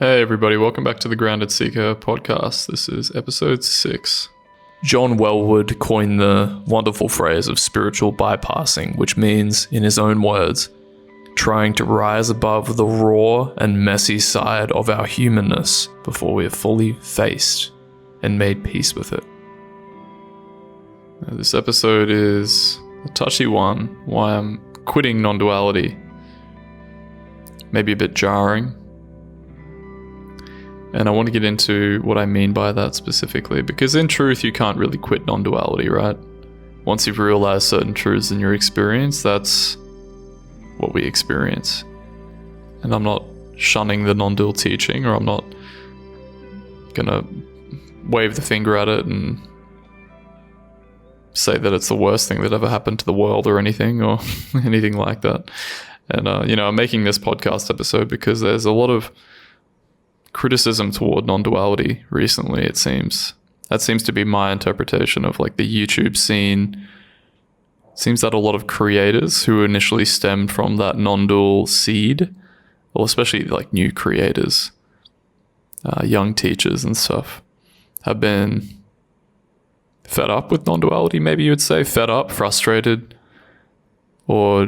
Hey everybody, welcome back to the Grounded Seeker podcast. This is episode 6. John Wellwood coined the wonderful phrase of spiritual bypassing, which means, in his own words, trying to rise above the raw and messy side of our humanness before we are fully faced and made peace with it. Now, this episode is a touchy one, why I'm quitting non-duality. Maybe a bit jarring. And I want to get into what I mean by that specifically, because in truth, you can't really quit non-duality, right? Once you've realized certain truths in your experience, that's what we experience. And I'm not shunning the non-dual teaching, or I'm not gonna wave the finger at it and say that it's the worst thing that ever happened to the world or anything, or anything like that. And, I'm making this podcast episode because there's a lot of criticism toward non-duality recently, it seems. That seems to be my interpretation of like the YouTube scene. It seems that a lot of creators who initially stemmed from that non-dual seed, well, especially like new creators, young teachers and stuff, have been fed up with non-duality, maybe you would say. Fed up, frustrated, or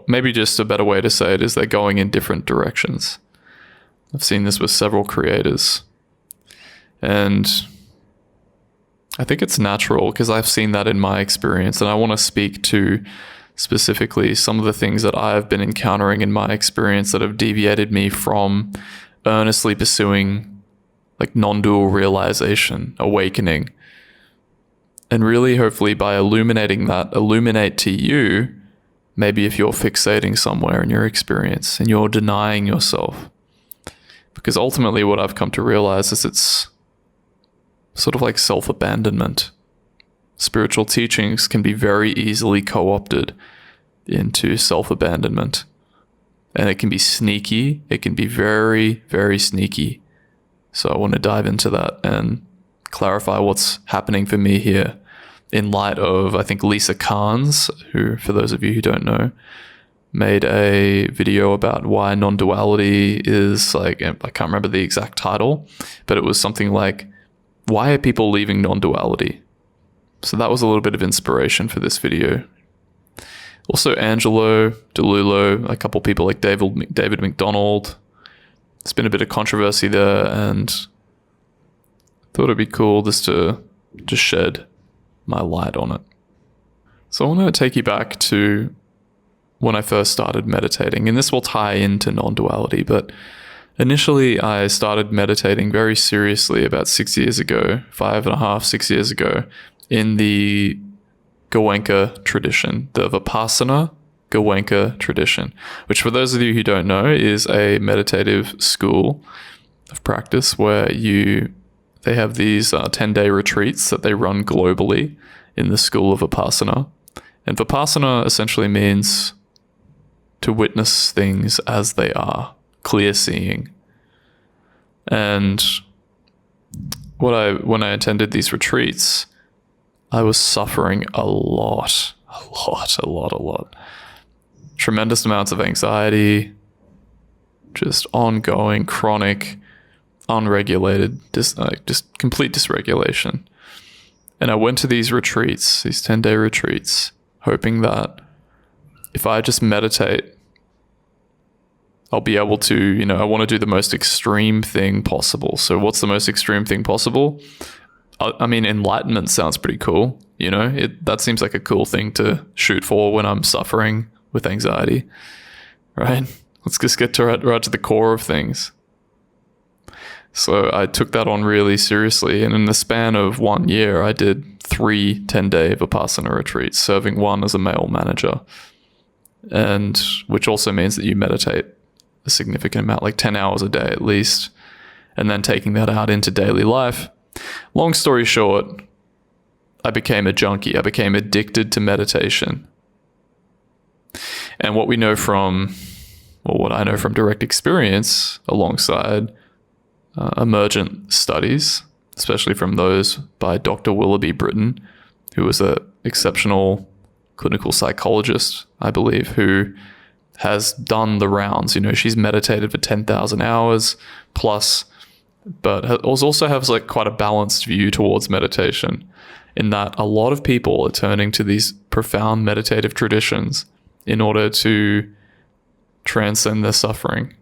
maybe just a better way to say it is they're going in different directions. I've seen this with several creators, and I think it's natural because I've seen that in my experience, and I want to speak to specifically some of the things that I've been encountering in my experience that have deviated me from earnestly pursuing like non-dual realization, awakening, and really hopefully by illuminating that, illuminate to you, maybe if you're fixating somewhere in your experience and you're denying yourself. Because ultimately what I've come to realize is it's sort of like self-abandonment. Spiritual teachings can be very easily co-opted into self-abandonment. And it can be sneaky. It can be very, very sneaky. So I want to dive into that and clarify what's happening for me here in light of, I think, Lisa Carnes, who, for those of you who don't know, made a video about why non-duality is like, I can't remember the exact title, but it was something like, why are people leaving non-duality? So that was a little bit of inspiration for this video. Also Angelo DeLulo, a couple people like David McDonald. There's been a bit of controversy there, and thought it'd be cool just to shed my light on it. So I want to take you back to when I first started meditating, and this will tie into non-duality, but initially I started meditating very seriously about 6 years ago, 5.5, 6 years ago, in the Goenka tradition, the Vipassana Goenka tradition, which for those of you who don't know is a meditative school of practice where they have these 10-day retreats that they run globally in the school of Vipassana. And Vipassana essentially means to witness things as they are, clear seeing. And when I attended these retreats, I was suffering a lot. Tremendous amounts of anxiety, just ongoing, chronic, unregulated, just complete dysregulation. And I went to these retreats, these 10-day retreats, hoping that if I just meditate, I'll be able to, I want to do the most extreme thing possible. So what's the most extreme thing possible? I mean, enlightenment sounds pretty cool. That seems like a cool thing to shoot for when I'm suffering with anxiety, right? Let's just get right to the core of things. So I took that on really seriously. And in the span of 1 year, I did 3 10-day Vipassana retreats, serving one as a male manager. And which also means that you meditate a significant amount, like 10 hours a day at least, and then taking that out into daily life. Long story short, I became a junkie. I became addicted to meditation. And what I know from direct experience alongside emergent studies, especially from those by Dr. Willoughby Britton, who was an exceptional clinical psychologist, I believe, who has done the rounds. You know, she's meditated for 10,000 hours plus, but also has like quite a balanced view towards meditation, in that a lot of people are turning to these profound meditative traditions in order to transcend their suffering.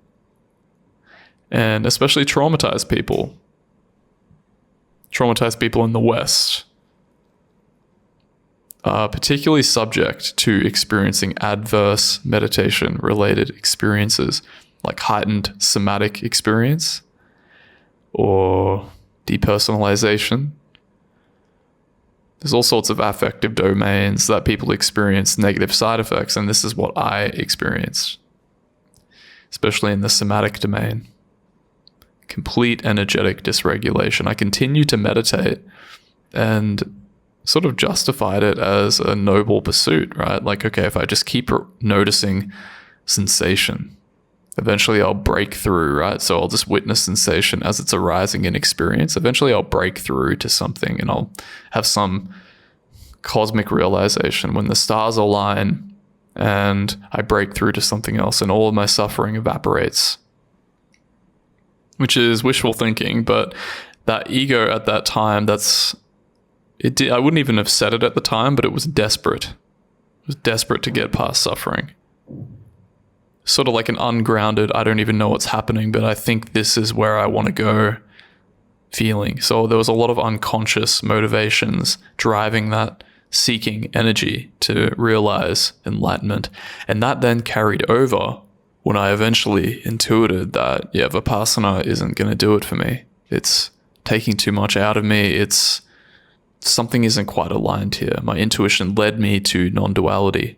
And especially traumatized people in the West are particularly subject to experiencing adverse meditation-related experiences, like heightened somatic experience or depersonalization. There's all sorts of affective domains that people experience negative side effects, and this is what I experienced, especially in the somatic domain. Complete energetic dysregulation. I continued to meditate and sort of justified it as a noble pursuit, right? Like, okay, if I just keep noticing sensation, eventually I'll break through, right? So I'll just witness sensation as it's arising in experience. Eventually I'll break through to something and I'll have some cosmic realization when the stars align and I break through to something else and all of my suffering evaporates. Which is wishful thinking, but that ego at that time, I wouldn't even have said it at the time, but it was desperate. It was desperate to get past suffering. Sort of like an ungrounded, I don't even know what's happening, but I think this is where I want to go feeling. So there was a lot of unconscious motivations driving that seeking energy to realize enlightenment. And that then carried over when I eventually intuited that, yeah, Vipassana isn't going to do it for me. It's taking too much out of me. Something isn't quite aligned here. My intuition led me to non-duality,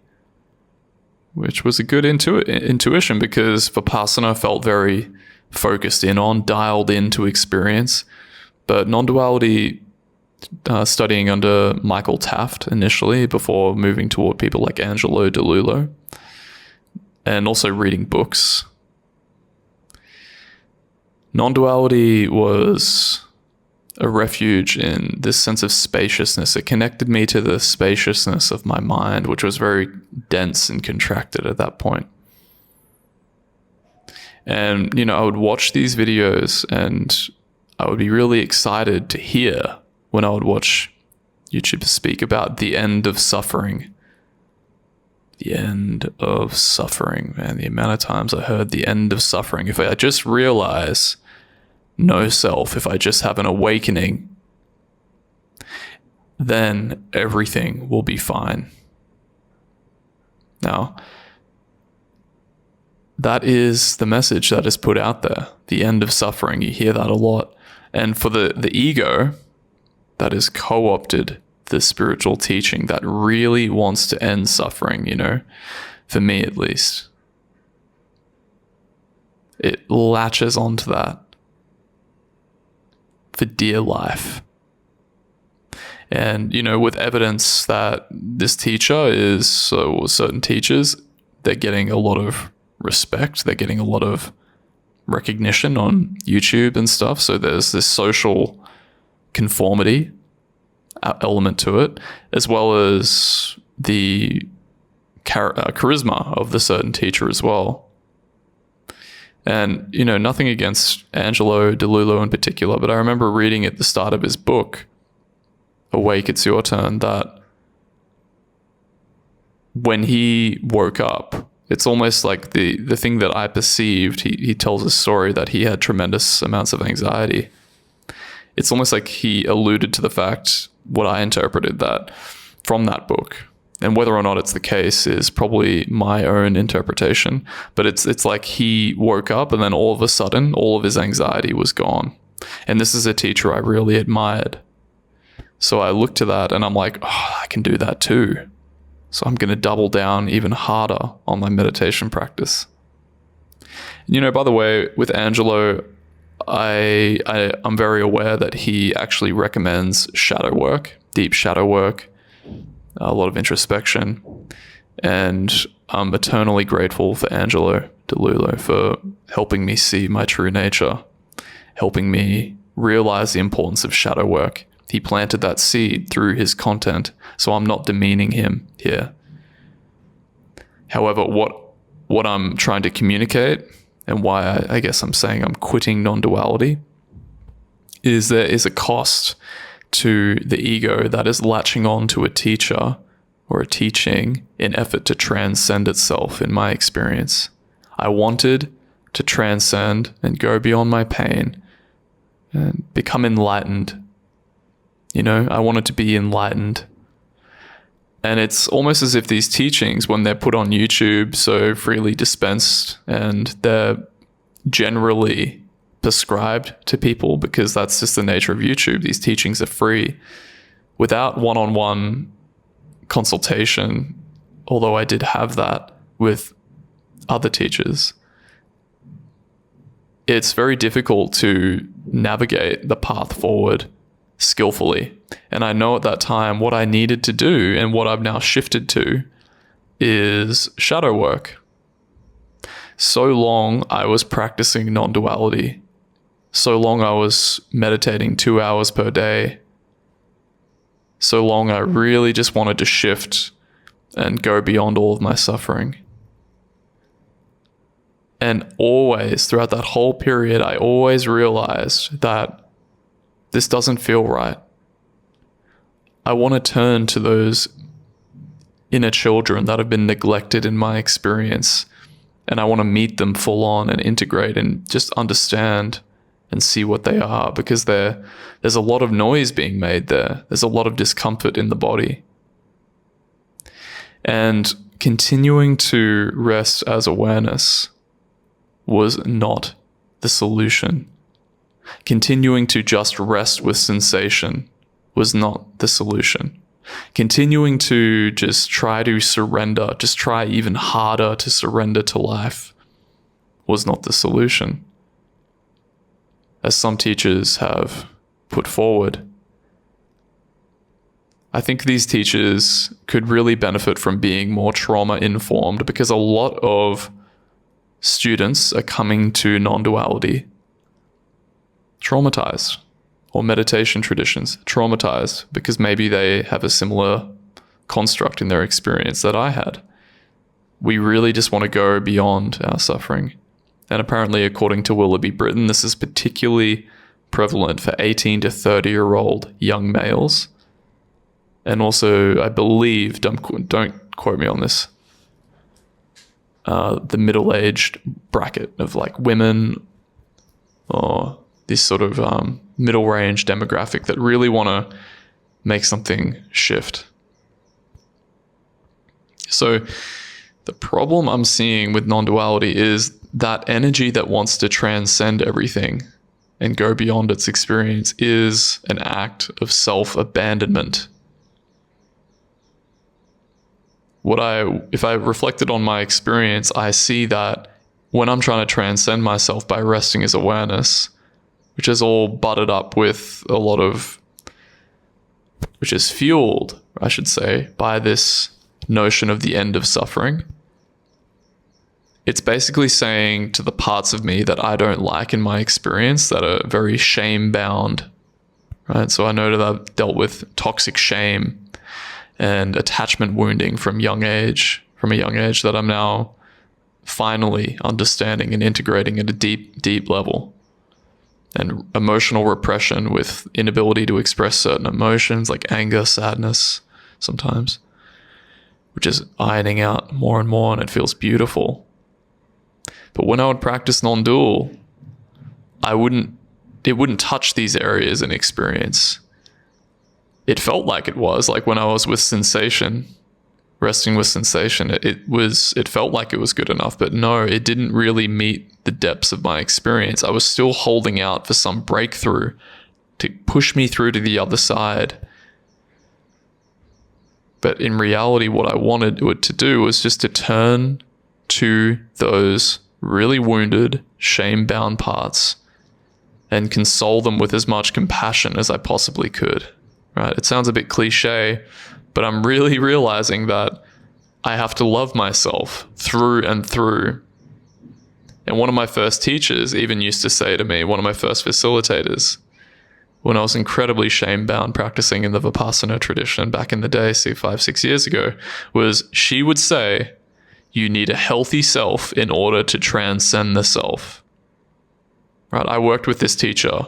which was a good intuition because Vipassana felt very focused in on, dialed into experience. But non-duality, studying under Michael Taft initially before moving toward people like Angelo DeLullo, and also reading books. Non-duality was a refuge in this sense of spaciousness. It connected me to the spaciousness of my mind, which was very dense and contracted at that point. And, you know, I would watch these videos and I would be really excited to hear when I would watch YouTube speak about the end of suffering. The end of suffering, man. The amount of times I heard the end of suffering. If I just realize no self, if I just have an awakening, then everything will be fine. Now, that is the message that is put out there. The end of suffering. You hear that a lot. And for the ego that is co-opted the spiritual teaching, that really wants to end suffering, you know, for me at least, it latches onto that for dear life. And, you know, with evidence that this teacher is, so certain teachers, they're getting a lot of respect, they're getting a lot of recognition on YouTube and stuff. So there's this social conformity element to it, as well as the charisma of the certain teacher as well. And, you know, nothing against Angelo DeLullo in particular, but I remember reading at the start of his book, Awake, It's Your Turn, that when he woke up, it's almost like the thing that I perceived, he tells a story that he had tremendous amounts of anxiety. It's almost like he alluded to the fact, what I interpreted that from that book, and whether or not it's the case is probably my own interpretation, but it's like he woke up and then all of a sudden all of his anxiety was gone. And this is a teacher I really admired. So I looked to that and I'm like, oh, I can do that too. So I'm going to double down even harder on my meditation practice. And, you know, by the way, with Angelo, I'm very aware that he actually recommends shadow work, deep shadow work, a lot of introspection. And I'm eternally grateful for Angelo DeLullo for helping me see my true nature, helping me realize the importance of shadow work. He planted that seed through his content, so I'm not demeaning him here. However, what what I'm trying to communicate and why I guess I'm saying I'm quitting non-duality is there is a cost to the ego that is latching on to a teacher or a teaching in effort to transcend itself, in my experience. I wanted to transcend and go beyond my pain and become enlightened. I wanted to be enlightened. And it's almost as if these teachings, when they're put on YouTube, so freely dispensed, and they're generally prescribed to people because that's just the nature of YouTube. These teachings are free without one-on-one consultation, although I did have that with other teachers. It's very difficult to navigate the path forward skillfully. And I know at that time what I needed to do, and what I've now shifted to, is shadow work. So long I was practicing non-duality. So long I was meditating 2 hours per day. So long I really just wanted to shift and go beyond all of my suffering. And always, throughout that whole period, I always realized that this doesn't feel right. I want to turn to those inner children that have been neglected in my experience, and I want to meet them full on and integrate and just understand and see what they are, because there's a lot of noise being made there. There's a lot of discomfort in the body. And continuing to rest as awareness was not the solution. Continuing to just rest with sensation was not the solution. Continuing to just try to surrender, just try even harder to surrender to life, was not the solution. As some teachers have put forward, I think these teachers could really benefit from being more trauma-informed, because a lot of students are coming to non-duality traumatized, or meditation traditions traumatized, because maybe they have a similar construct in their experience that I had. We really just want to go beyond our suffering. And apparently, according to Willoughby Britton, this is particularly prevalent for 18 to 30-year-old young males. And also, I believe, don't quote me on this, the middle-aged bracket of like women, or this sort of middle-range demographic that really want to make something shift. So the problem I'm seeing with non-duality is that energy that wants to transcend everything and go beyond its experience is an act of self-abandonment. If I reflected on my experience, I see that when I'm trying to transcend myself by resting as awareness, which is all butted up with a lot of, which is fueled, I should say, by this notion of the end of suffering. It's basically saying to the parts of me that I don't like in my experience, that are very shame-bound, right? So I know that I've dealt with toxic shame and attachment wounding from a young age that I'm now finally understanding and integrating at a deep, deep level. And emotional repression with inability to express certain emotions like anger, sadness sometimes, which is ironing out more and more, and it feels beautiful. But when I would practice non-dual, it wouldn't touch these areas in experience. It felt like it was, like when I was with sensation, resting with sensation, it felt like it was good enough, but no, it didn't really meet the depths of my experience. I was still holding out for some breakthrough to push me through to the other side. But in reality, what I wanted it to do was just to turn to those really wounded, shame-bound parts and console them with as much compassion as I possibly could. Right? It sounds a bit cliche, but I'm really realizing that I have to love myself through and through. And one of my first teachers even used to say to me, one of my first facilitators, when I was incredibly shame-bound practicing in the Vipassana tradition back in the day, 5-6 years ago, was she would say, you need a healthy self in order to transcend the self. Right? I worked with this teacher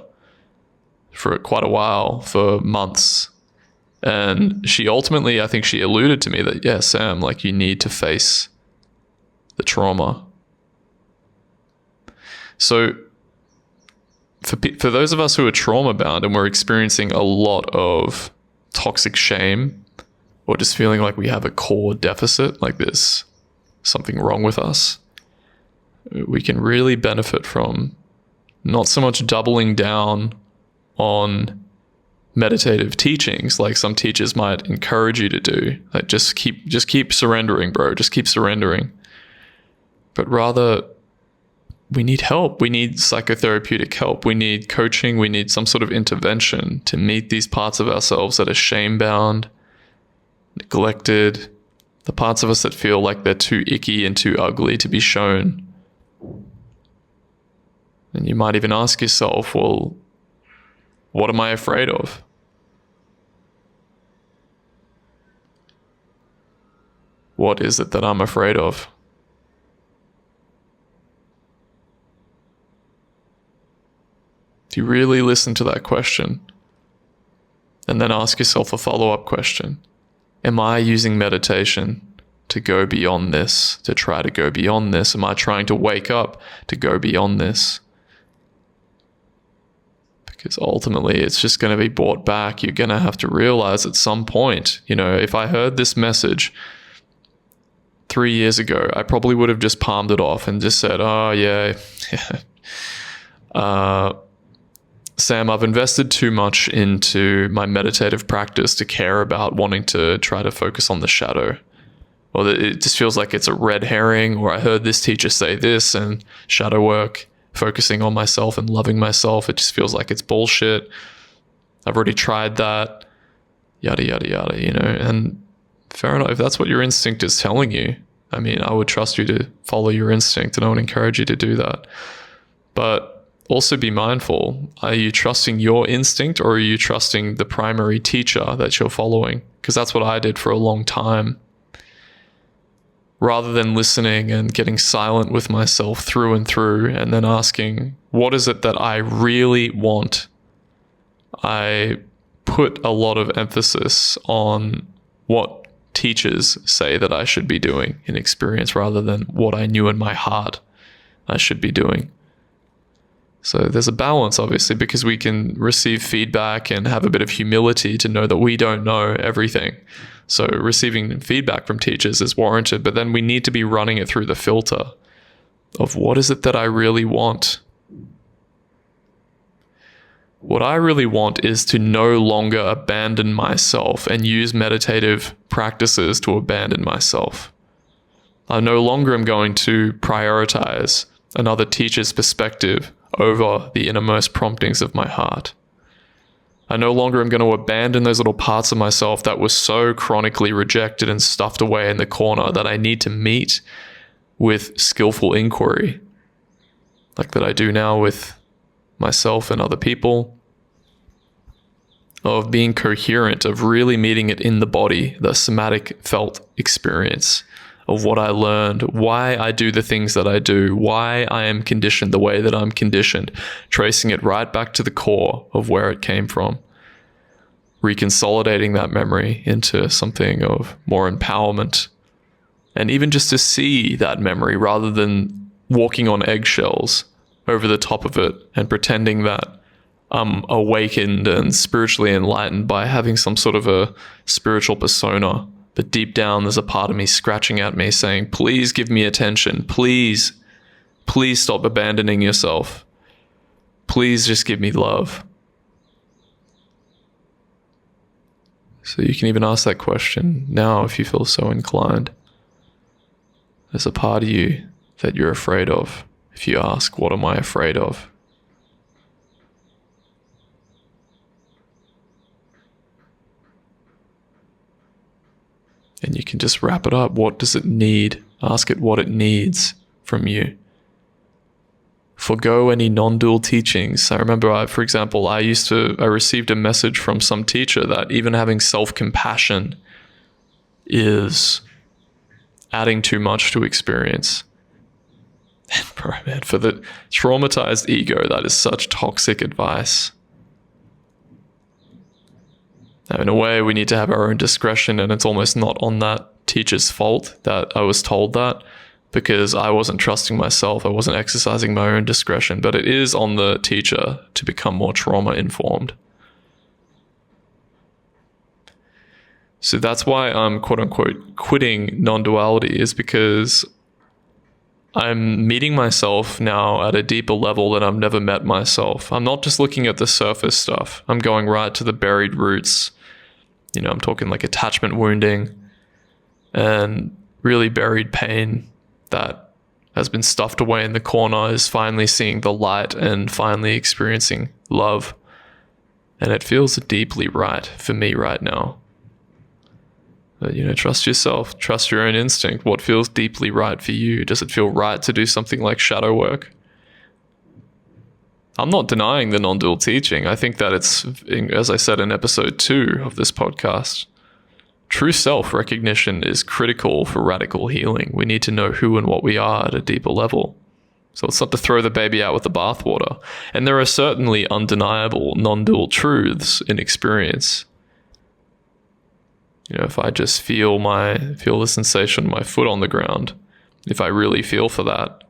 for quite a while, for months. And she ultimately, I think she alluded to me that, yeah, Sam, like, you need to face the trauma. So for those of us who are trauma bound and we're experiencing a lot of toxic shame, or just feeling like we have a core deficit, like there's something wrong with us, we can really benefit from not so much doubling down on meditative teachings like some teachers might encourage you to do, like just keep surrendering, bro, just keep surrendering. But rather, we need help. We need psychotherapeutic help. We need coaching. We need some sort of intervention to meet these parts of ourselves that are shame-bound, neglected, the parts of us that feel like they're too icky and too ugly to be shown. And you might even ask yourself, well, what am I afraid of? What is it that I'm afraid of? If you really listen to that question, and then ask yourself a follow-up question, am I using meditation to go beyond this, to try to go beyond this? Am I trying to wake up to go beyond this? Because ultimately, it's just going to be brought back. You're going to have to realize at some point, if I heard this message 3 years ago, I probably would have just palmed it off and just said, oh, yeah. Sam, I've invested too much into my meditative practice to care about wanting to try to focus on the shadow. Or it just feels like it's a red herring, or I heard this teacher say this, and shadow work, focusing on myself and loving myself, it just feels like it's bullshit. I've already tried that, yada, yada, yada, and fair enough. If that's what your instinct is telling you, I mean, I would trust you to follow your instinct, and I would encourage you to do that. But also be mindful. Are you trusting your instinct, or are you trusting the primary teacher that you're following? Because that's what I did for a long time. Rather than listening and getting silent with myself through and through, and then asking, what is it that I really want? I put a lot of emphasis on what teachers say that I should be doing in experience, rather than what I knew in my heart I should be doing. So there's a balance, obviously, because we can receive feedback and have a bit of humility to know that we don't know everything. So receiving feedback from teachers is warranted, but then we need to be running it through the filter of, what is it that I really want? What I really want is to no longer abandon myself and use meditative practices to abandon myself. I no longer am going to prioritize another teacher's perspective over the innermost promptings of my heart. I no longer am going to abandon those little parts of myself that were so chronically rejected and stuffed away in the corner that I need to meet with skillful inquiry, like that I do now with myself and other people, of being coherent, of really meeting it in the body, the somatic felt experience of what I learned, why I do the things that I do, why I am conditioned the way that I'm conditioned, tracing it right back to the core of where it came from, reconsolidating that memory into something of more empowerment, and even just to see that memory rather than walking on eggshells over the top of it and pretending that I'm awakened and spiritually enlightened by having some sort of a spiritual persona. But deep down, there's a part of me scratching at me saying, please give me attention. Please stop abandoning yourself. Please just give me love. So you can even ask that question now if you feel so inclined. There's a part of you that you're afraid of. If you ask, what am I afraid of? And you can just wrap it up. What does it need? Ask it what it needs from you. Forgo any non-dual teachings. I remember, for example, I received a message from some teacher that even having self-compassion is adding too much to experience. And bro, man, for the traumatized ego, that is such toxic advice. Now, in a way, we need to have our own discretion, and it's almost not on that teacher's fault that I was told that, because I wasn't trusting myself. I wasn't exercising my own discretion, but it is on the teacher to become more trauma informed. So that's why I'm quote unquote quitting non-duality, is because I'm meeting myself now at a deeper level than I've never met myself. I'm not just looking at the surface stuff. I'm going right to the buried roots. You know, I'm talking like attachment wounding and really buried pain that has been stuffed away in the corner is finally seeing the light and finally experiencing love. And it feels deeply right for me right now. But, you know, trust yourself, trust your own instinct. What feels deeply right for you? Does it feel right to do something like shadow work? I'm not denying the non-dual teaching. I think that it's, as I said in episode 2 of this podcast, true self-recognition is critical for radical healing. We need to know who and what we are at a deeper level. So it's not to throw the baby out with the bathwater. And there are certainly undeniable non-dual truths in experience. You know, if I just feel the sensation of my foot on the ground, if I really feel for that,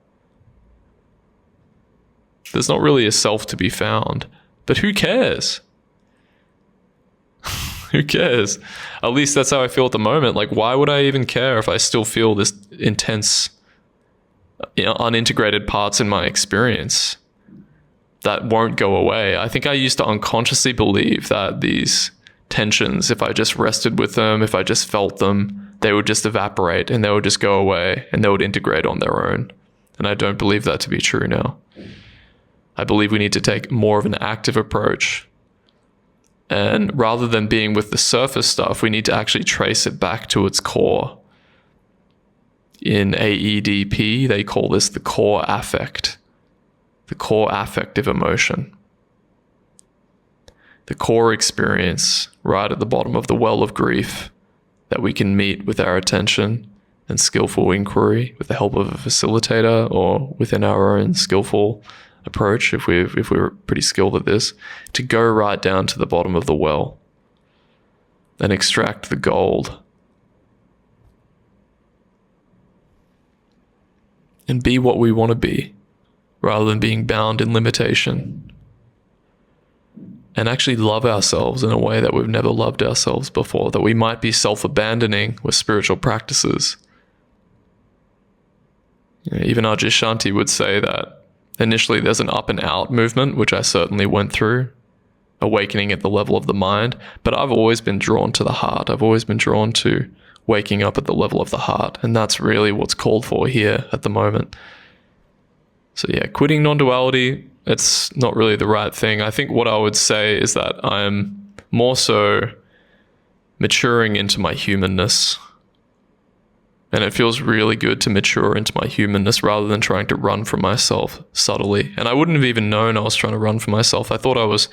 there's not really a self to be found. But who cares? Who cares? At least that's how I feel at the moment. Like, why would I even care if I still feel this intense, you know, unintegrated parts in my experience that won't go away? I think I used to unconsciously believe that these tensions, if I just rested with them, if I just felt them, they would just evaporate and they would just go away and they would integrate on their own. And I don't believe that to be true now. I believe we need to take more of an active approach. And rather than being with the surface stuff, we need to actually trace it back to its core. In AEDP, they call this the core affect, the core affective emotion. The core experience right at the bottom of the well of grief that we can meet with our attention and skillful inquiry with the help of a facilitator or within our own skillful approach, if we're pretty skilled at this, to go right down to the bottom of the well and extract the gold and be what we want to be rather than being bound in limitation. And actually love ourselves in a way that we've never loved ourselves before, that we might be self-abandoning with spiritual practices. You know, even Ajay Shanti would say that initially there's an up and out movement, which I certainly went through, awakening at the level of the mind, but I've always been drawn to the heart. I've always been drawn to waking up at the level of the heart, and that's really what's called for here at the moment. So yeah, quitting non-duality, it's not really the right thing. I think what I would say is that I'm more so maturing into my humanness. And it feels really good to mature into my humanness rather than trying to run from myself subtly. And I wouldn't have even known I was trying to run from myself. I thought I was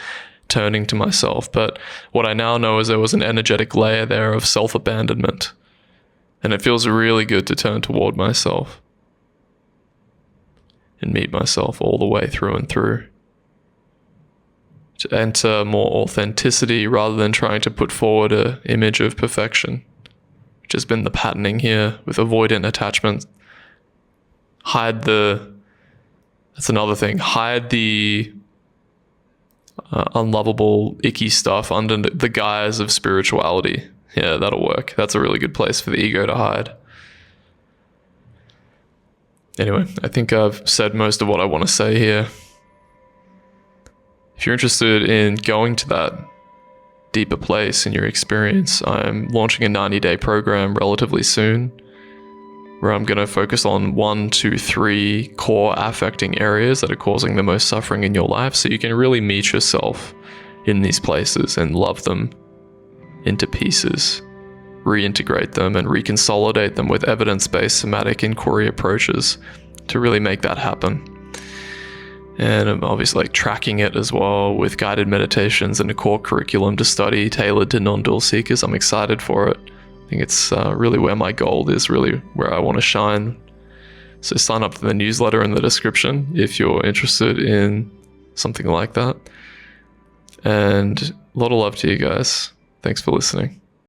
turning to myself. But what I now know is there was an energetic layer there of self-abandonment. And it feels really good to turn toward myself and meet myself all the way through and through. To enter more authenticity rather than trying to put forward an image of perfection, which has been the patterning here with avoidant attachment. That's another thing, hide the unlovable, icky stuff under the guise of spirituality. Yeah, that'll work. That's a really good place for the ego to hide. Anyway, I think I've said most of what I want to say here. If you're interested in going to that deeper place in your experience, I'm launching a 90-day program relatively soon, where I'm going to focus on 1, 2, 3 core affecting areas that are causing the most suffering in your life, so you can really meet yourself in these places and love them into pieces, reintegrate them and reconsolidate them with evidence-based somatic inquiry approaches to really make that happen. And I'm obviously tracking it as well with guided meditations and a core curriculum to study tailored to non-dual seekers. I'm excited for it. I think it's really where my gold is, really where I want to shine. So sign up to the newsletter in the description if you're interested in something like that. And a lot of love to you guys. Thanks for listening.